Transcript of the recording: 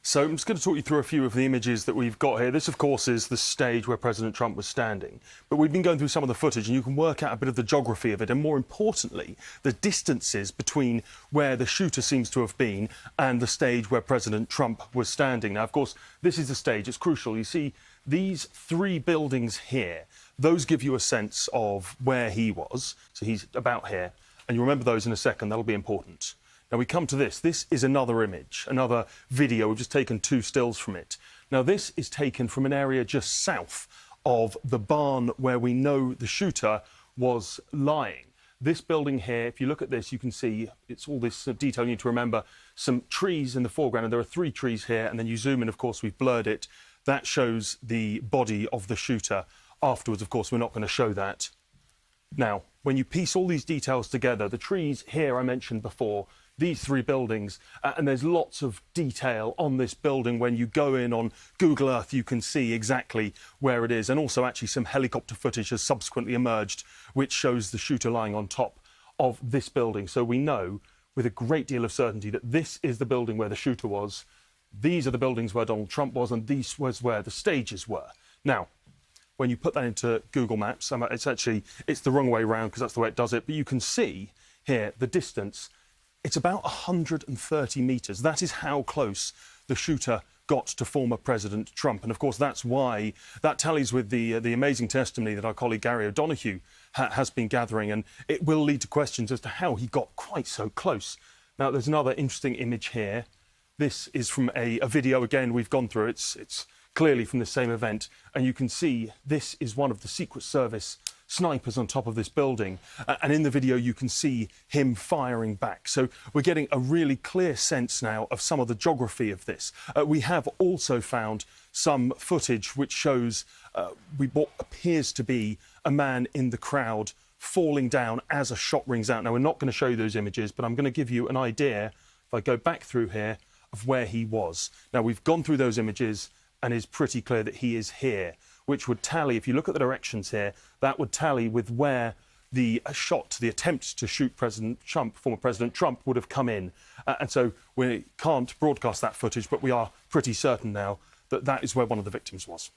So I'm just going to talk you through a few of the images that we've got here. This, of course, is the stage where President Trump was standing. But we've been going through some of the footage and you can work out a bit of the geography of it and, more importantly, the distances between where the shooter seems to have been and the stage where President Trump was standing. Now, of course, this is the stage. It's crucial. You see these three buildings here. Those give you a sense of where he was. So he's about here. And you'll remember those in a second. That'll be important. Now we come to this. This is another image, another video. We've just taken two stills from it. Now this is taken from an area just south of the barn where we know the shooter was lying. This building here, if you look at this, you can see it's all this detail you need to remember. Some trees in the foreground, and there are three trees here, and then you zoom in, of course, we've blurred it. That shows the body of the shooter. Afterwards, of course, we're not going to show that. Now, when you piece all these details together, the trees here I mentioned before, these three buildings, and there's lots of detail on this building. When you go in on Google Earth, you can see exactly where it is. And also actually some helicopter footage has subsequently emerged, which shows the shooter lying on top of this building. So we know with a great deal of certainty that this is the building where the shooter was. These are the buildings where Donald Trump was, and these was where the stages were. Now, when you put that into Google Maps, it's the wrong way around because that's the way it does it. But you can see here the distance. It's about 130 metres. That is how close the shooter got to former President Trump. And, of course, that's why that tallies with the amazing testimony that our colleague Gary O'Donoghue has been gathering. And it will lead to questions as to how he got quite so close. Now, there's another interesting image here. This is from a video. Again, we've gone through. It's clearly from the same event. And you can see this is one of the Secret Service snipers on top of this building, and in the video you can see him firing back. So we're getting a really clear sense now of some of the geography of this. We have also found some footage which shows what appears to be a man in the crowd falling down as a shot rings out. Now, we're not going to show you those images, but I'm going to give you an idea, if I go back through here, of where he was. Now, we've gone through those images and it's pretty clear that he is here, which would tally, if you look at the directions here, that would tally with where the attempt to shoot President Trump, former President Trump, would have come in. And so we can't broadcast that footage, but we are pretty certain now that that is where one of the victims was.